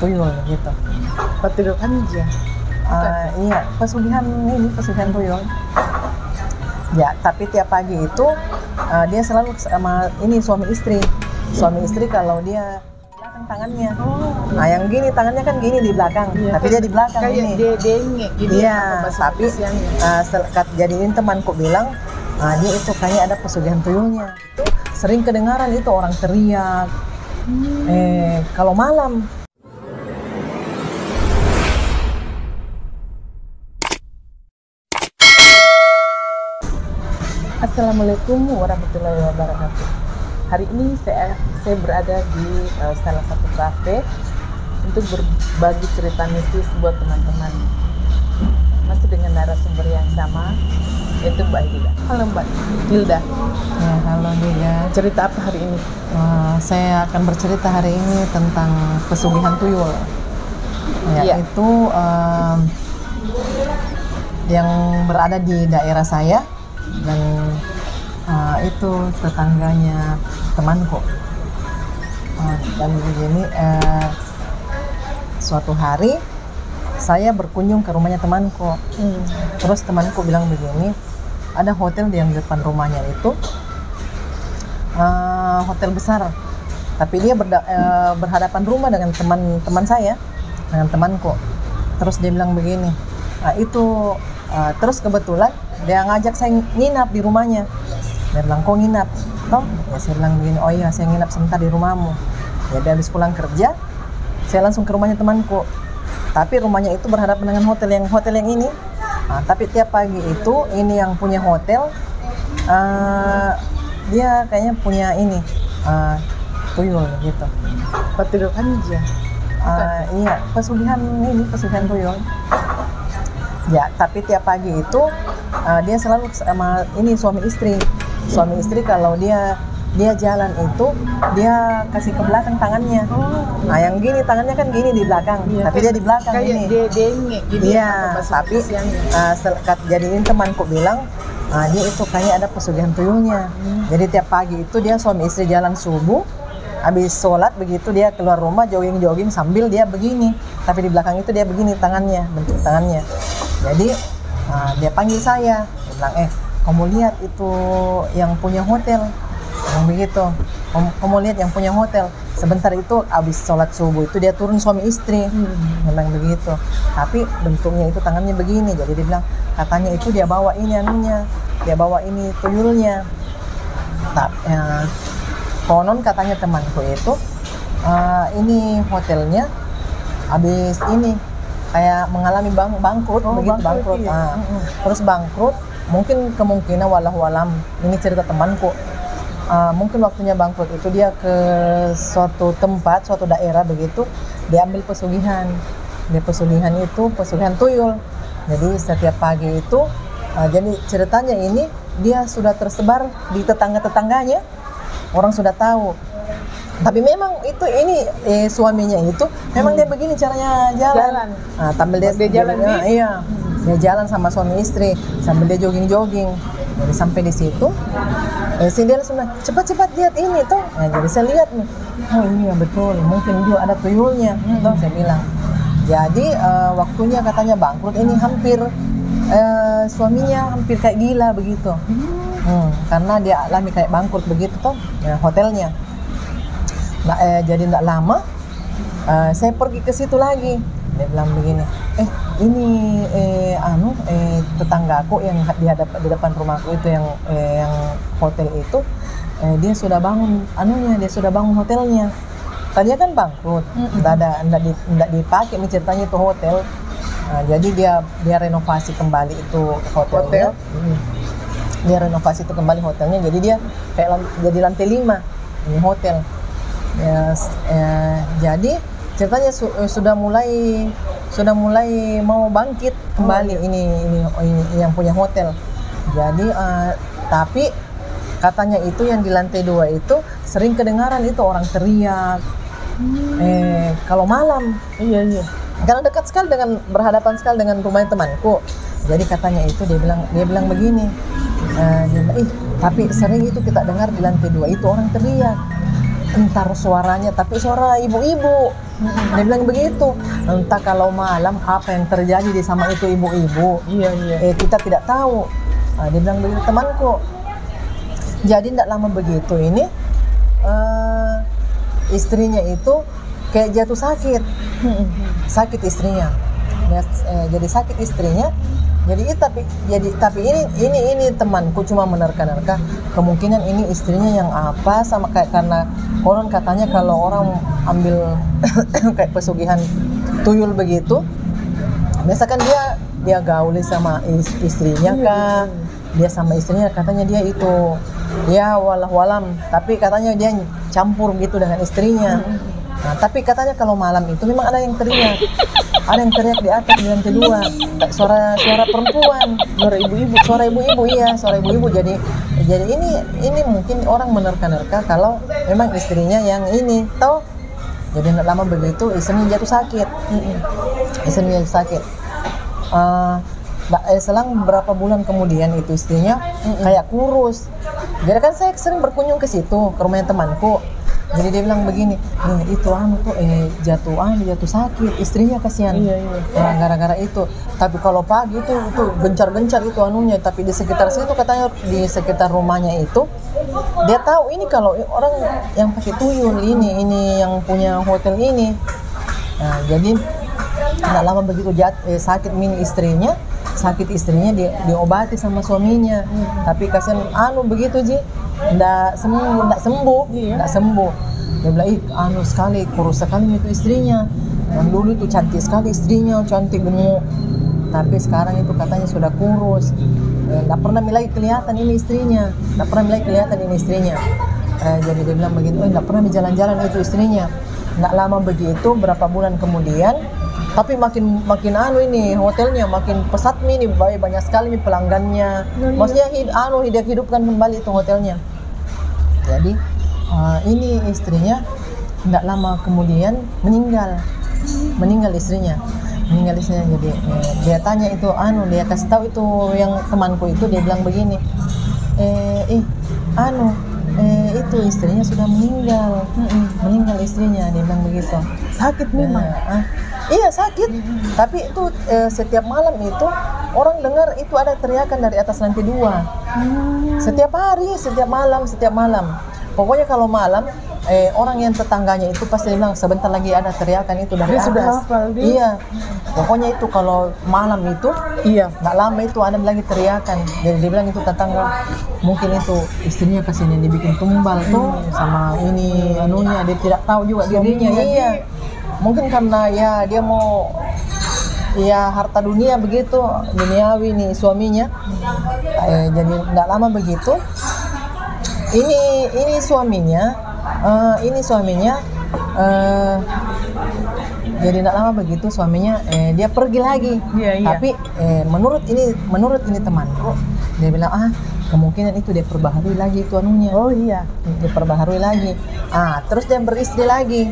tuyul gitu. Petiruk aja. Iya, pesugihan tuyul. Ya, tapi tiap pagi itu dia selalu sama ini suami istri. Suami istri kalau dia belakang tangannya. Nah, yang gini tangannya kan gini di belakang, Iya, tapi dia di belakang kayak ini. Kayak dengek gitu. Iya, tapi jadiin temanku bilang, dia itu kayak ada pesugihan tuyulnya. Itu sering kedengaran itu orang teriak. Kalau malam. Assalamualaikum warahmatullahi wabarakatuh. Hari ini saya berada di salah satu kafe untuk berbagi cerita mistis buat teman-teman. Masih dengan narasumber yang sama, yaitu Mbak Hilda. Halo Mbak Hilda. Ya, halo juga. Cerita apa hari ini? Saya akan bercerita hari ini tentang pesugihan tuyul. Yaitu yang berada di daerah saya. Dan itu tetangganya temanku. Dan begini, suatu hari saya berkunjung ke rumahnya temanku. Terus temanku bilang begini, ada hotel di yang depan rumahnya itu, hotel besar, tapi dia berhadapan rumah dengan teman saya, dengan temanku. Terus dia bilang begini, terus kebetulan dia ngajak saya nginap di rumahnya. Dia bilang, kok nginap? Toh? Ya, saya bilang begini, oh iya saya nginap sebentar di rumahmu. Ya, dia habis pulang kerja, saya langsung ke rumahnya temanku. Tapi rumahnya itu berhadapan dengan hotel yang ini. Tapi tiap pagi itu ini yang punya hotel, dia kayaknya punya ini tuyul gitu. Petiruk aja. Iya, pesugihan tuyul. Ya, tapi tiap pagi itu dia selalu sama ini suami istri. Suami istri kalau dia jalan itu dia kasih ke belakang tangannya. Nah, yang gini tangannya kan gini di belakang, tapi dia di belakang kayak ini. Kayak dengek gitu. Iya, tapi jadiin temanku bilang, dia itu kayak ada pesugihan tuyulnya. Jadi tiap pagi itu dia suami istri jalan subuh, habis sholat begitu dia keluar rumah jogging sambil dia begini, tapi di belakang itu dia begini bentuk tangannya. Jadi dia panggil saya, dia bilang, kamu lihat itu yang punya hotel, yang begitu. Kamu lihat yang punya hotel. Sebentar itu habis sholat subuh itu dia turun suami istri, memang begitu. Tapi bentuknya itu tangannya begini. Jadi dia bilang, katanya itu dia bawa ini dia bawa ini tuyulnya. Konon katanya temanku itu ini hotelnya habis ini kayak mengalami bangkrut. Iya. Terus bangkrut, mungkin kemungkinan wallahualam, ini cerita temanku, mungkin waktunya bangkrut itu dia ke suatu tempat, suatu daerah begitu, dia ambil pesugihan. Pesugihan itu pesugihan tuyul. Jadi setiap pagi itu, jadi ceritanya ini dia sudah tersebar di tetangga-tetangganya. Orang sudah tahu. Tapi memang itu suaminya itu memang dia begini caranya jalan. Sambil dia jalan, iya. Dia jalan sama suami istri sambil dia jogging. Jadi sampai di situ, dia langsung bilang, cepat lihat ini tuh. Jadi saya lihat nih, oh iya betul, mungkin juga ada tuyulnya. Tuh saya bilang. Jadi waktunya katanya bangkrut ini hampir suaminya hampir kayak gila begitu. Karena dia alami kayak bangkrut begitu toh hotelnya. Nah, jadi tidak lama saya pergi ke situ lagi. Dia bilang begini, ini tetanggaku yang di depan rumahku itu yang hotel itu, dia sudah bangun dia sudah bangun hotelnya. Tadinya kan bangkrut, tidak dipakai ceritanya itu hotel. Jadi dia renovasi kembali itu hotelnya. Dia renovasi itu kembali hotelnya, jadi dia kayak jadi lantai 5 ini hotel. Jadi ceritanya sudah mulai mau bangkit kembali ini yang punya hotel. Jadi tapi katanya itu yang di lantai 2 itu sering kedengaran itu orang teriak. Kalau malam. Iya. Karena dekat sekali berhadapan sekali dengan rumahnya temanku. Jadi katanya itu dia bilang begini. Tapi sering itu kita dengar di lantai 2 itu orang teriak. Entar suaranya, tapi suara ibu-ibu. Dia bilang begitu. Entah kalau malam apa yang terjadi di sama itu ibu-ibu. Iya. Kita tidak tahu. Dia bilang begitu temanku. Jadi tidak lama begitu ini istrinya itu kayak jatuh sakit. Sakit istrinya. Jadi sakit istrinya. Tapi ini temanku cuma menerka-nerka kemungkinan ini istrinya yang apa sama kayak karena orang katanya kalau orang ambil kayak pesugihan tuyul begitu biasakan dia gauli sama istrinya kah, dia sama istrinya katanya dia itu ya walau tapi katanya dia campur gitu dengan istrinya. Nah, tapi katanya kalau malam itu memang ada yang teriak di atas di lantai 2, suara perempuan, suara ibu-ibu. Jadi ini mungkin orang menerka-nerka kalau memang istrinya yang ini tahu. Jadi tidak lama begitu istrinya jatuh sakit. Selang beberapa bulan kemudian itu istrinya kayak kurus. Jadi kan saya sering berkunjung ke situ ke rumahnya temanku. Jadi dia bilang begini, itu jatuh sakit, istrinya kasihan. Nah, gara-gara itu. Tapi kalau pagi itu gencar-gencar itu anunya. Tapi di sekitar situ katanya di sekitar rumahnya itu dia tahu ini kalau orang yang pakai tuyul ini yang punya hotel ini. Nah, jadi nggak lama begitu sakit istrinya diobati sama suaminya. Tapi kasihan begitu Ji. Nggak sembuh. Dia bilang sekali kurus sekali itu istrinya. Yang dulu itu cantik sekali istrinya, cantik gemuk. Tapi sekarang itu katanya sudah kurus. Nggak pernah lagi kelihatan ini istrinya. Jadi dia bilang begitu, nggak pernah jalan-jalan itu istrinya. Nggak lama begitu, berapa bulan kemudian, tapi makin ini hotelnya makin pesat nih banyak sekali nih pelanggannya. Maksudnya hidupkan kembali itu hotelnya. Jadi ini istrinya tidak lama kemudian meninggal istrinya. Jadi dia tanya itu dia kasih tahu itu yang temanku itu, dia bilang begini, itu istrinya sudah meninggal istrinya, dia bilang begitu. Sakit memang. Iya sakit, tapi itu setiap malam itu orang dengar itu ada teriakan dari atas lantai 2. Setiap hari, setiap malam. Pokoknya kalau malam orang yang tetangganya itu pasti bilang sebentar lagi ada teriakan itu dari atas. Sudah hafal dia. Iya, pokoknya itu kalau malam itu, nggak lama itu ada lagi teriakan. Jadi dia bilang itu tetangga mungkin itu istrinya kesini dibikin tumbal tuh sama ini anunya, dia tidak tahu juga dirinya. Iya, mungkin karena ya dia mau harta dunia begitu, duniawi nih suaminya. Jadi nggak lama begitu. Ini suaminya. Jadi tidak lama begitu suaminya dia pergi lagi. Tapi menurut ini temanku, dia bilang kemungkinan itu dia perbaharui lagi itu anunya. Dia perbaharui lagi. Terus dia beristri lagi.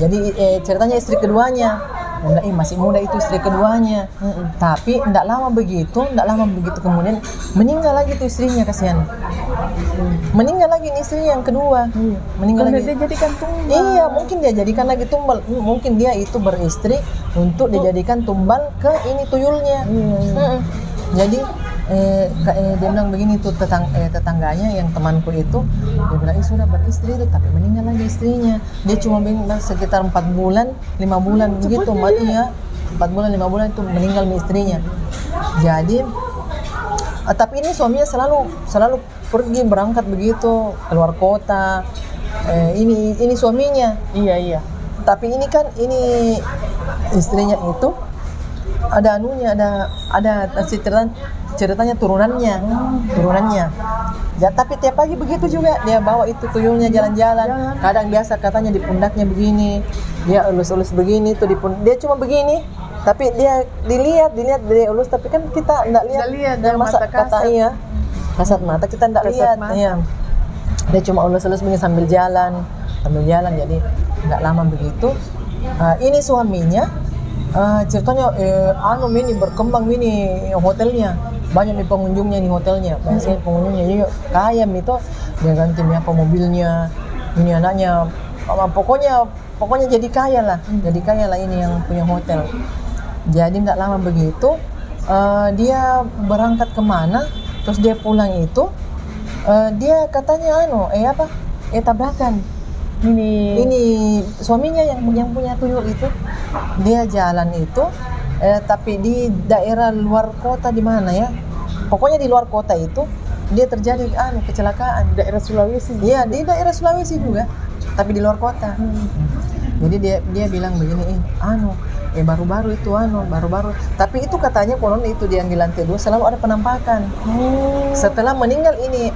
Jadi ceritanya istri keduanya. Masih muda itu istri keduanya. Tapi tidak lama begitu kemudian meninggal lagi itu istrinya, kasihan. Meninggal lagi istrinya yang kedua. Meninggal lagi. Dia jadikan tumbal. Iya, mungkin dia jadikan lagi tumbal. Mungkin dia itu beristri untuk dijadikan tumbal ke ini tuyulnya. Jadi dia bilang begini tuh tetangganya yang temanku itu, dia bilang sudah beristri itu tapi meninggal lagi istrinya. Dia cuma bilang sekitar 4 bulan 5 bulan begitu. Iya, 4 bulan 5 bulan itu meninggal istrinya. Jadi tapi ini suaminya selalu pergi berangkat begitu keluar kota. Ini suaminya. Iya. Tapi ini kan istrinya itu ada anunya, ada ceritanya turunannya. Ya, tapi tiap pagi begitu juga dia bawa itu tuyulnya jalan-jalan. Kadang biasa katanya di pundaknya begini, dia elus-elus begini tuh dia cuma begini. Tapi dia dilihat dia elus, tapi kan kita enggak lihat dengan mata kasat. Kasat mata kita enggak lihat. Iya. Dia cuma elus-elus begini sambil jalan. Jadi enggak lama begitu ini suaminya ceritanya ini berkembang ini hotelnya. Banyak nih pengunjungnya nih hotelnya. Biasanya pengunjungnya kaya itu dia ganti mobilnya. Ini anaknya pokoknya jadi kaya lah. Jadi kaya lah ini yang punya hotel. Jadi tidak lama begitu dia berangkat kemana, terus dia pulang itu dia katanya tabrakan. Ini suaminya yang punya tuyul itu, dia jalan itu tapi di daerah luar kota di mana ya, pokoknya di luar kota itu dia terjadi kecelakaan. Daerah Sulawesi. Iya, di daerah Sulawesi juga, tapi di luar kota. Jadi dia bilang begini, baru-baru tapi itu katanya konon itu dia yang di lantai 2 selalu ada penampakan. Setelah meninggal ini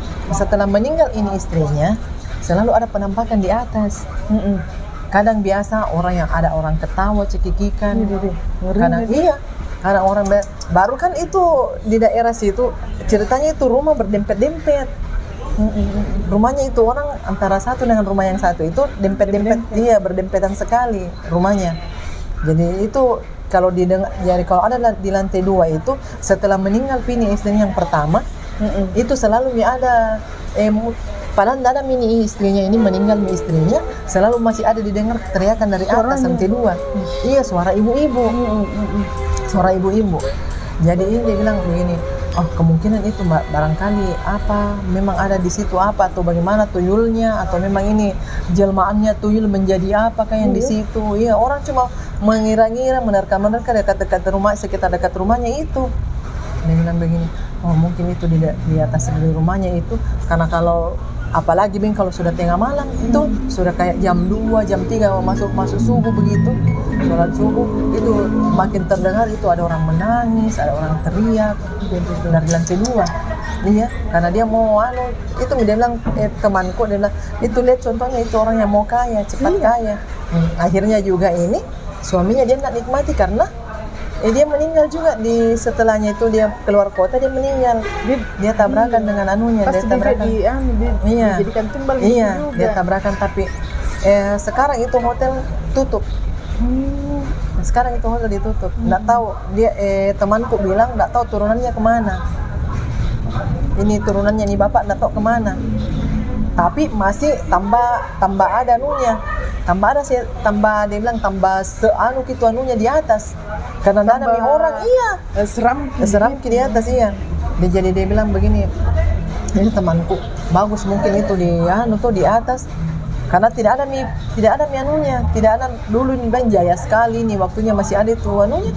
istrinya, selalu ada penampakan di atas. Kadang biasa ada orang ketawa cekikikan. Karena orang baru kan itu di daerah situ ceritanya itu rumah berdempet-dempet. Rumahnya itu orang antara satu dengan rumah yang satu itu dempet-dempet, dia berdempetan sekali rumahnya. Jadi itu kalau ada di lantai 2 itu setelah meninggal Pini istrinya yang pertama, itu selalu ada padahal tidak ada mini istrinya ini meninggal, istrinya selalu masih ada didengar teriakan dari atas lantai 2. Iya, suara ibu-ibu. Suara ibu-ibu. Jadi ini dia bilang begini, kemungkinan itu barangkali memang ada di situ atau bagaimana tuyulnya, atau memang ini jelmaannya tuyul menjadi apa kayak yang di situ. Iya, orang cuma mengira-ngira, menerka-menerka sekitar dekat rumahnya itu. Dia bilang begini, mungkin itu di atas di rumahnya itu, karena kalau apalagi kalau sudah tengah malam itu sudah kayak jam 2, jam 3 masuk subuh begitu, sholat subuh itu makin terdengar itu ada orang menangis, ada orang teriak dari lantai 2. Iya, karena dia mau itu dia bilang temanku, dia bilang itu lihat contohnya itu orang yang mau kaya, cepat kaya. Akhirnya juga ini suaminya dia nggak nikmati karena dia meninggal juga setelahnya itu dia keluar kota, dia meninggal. Dia tabrakan dengan anunya. Pas dia tabrakan. Dijadikan tumbal iya, juga. dia tabrakan tapi sekarang itu hotel tutup. Sekarang itu hotel ditutup. Nggak tahu dia temanku bilang nggak tahu turunannya kemana. Ini turunannya nih bapak nggak tahu kemana. Tapi masih tambah ada anunya. Tambah dia bilang tambah gitu anunya di atas. Karena ada orang seram di atas iya. Jadi dia bilang begini, ini temanku bagus mungkin itu di atas. Karena tidak ada anunya, tidak ada dulu nih bang jaya sekali nih waktunya masih ada itu anunya.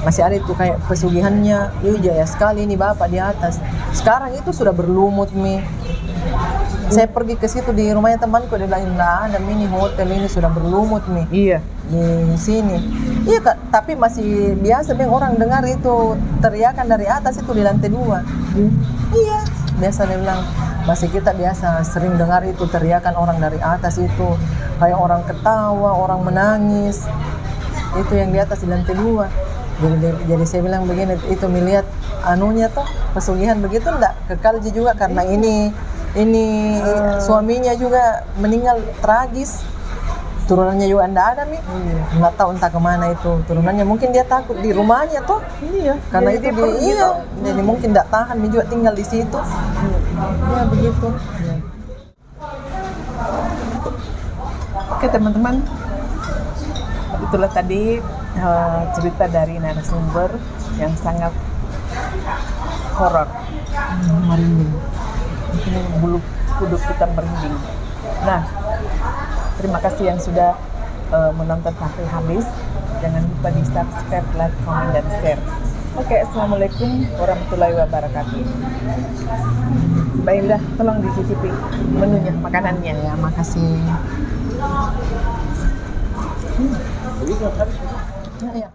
Masih ada itu kayak pesugihannya, jaya sekali nih bapak di atas. Sekarang itu sudah berlumut nih. Saya pergi ke situ di rumahnya temanku, dia bilang ada mini hotel ini sudah berlumut nih. Iya. Di sini. Iya Kak, tapi masih biasa orang dengar itu teriakan dari atas itu di lantai 2. Iya, biasa dia bilang masih kita biasa sering dengar itu teriakan orang dari atas itu kayak orang ketawa, orang menangis. Itu yang di atas di lantai 2. Jadi saya bilang begini, itu melihat anunya tuh pesugihan begitu enggak kekal juga karena ini suaminya juga meninggal tragis, turunannya juga enggak ada nggak tahu entah kemana itu turunannya, mungkin dia takut di rumahnya tuh karena itu jadi mungkin enggak tahan juga tinggal di situ. Ya begitu. Oke teman-teman, itulah tadi cerita dari narasumber yang sangat horor, Merinding. bikin bulu kuduk kita merinding. Nah, terima kasih yang sudah menonton sampai habis. Jangan lupa di subscribe, like, komen, dan share. Oke, assalamualaikum warahmatullahi wabarakatuh. Baiklah, tolong dicicipi menunya, makanannya. Ya, makasih. Ya.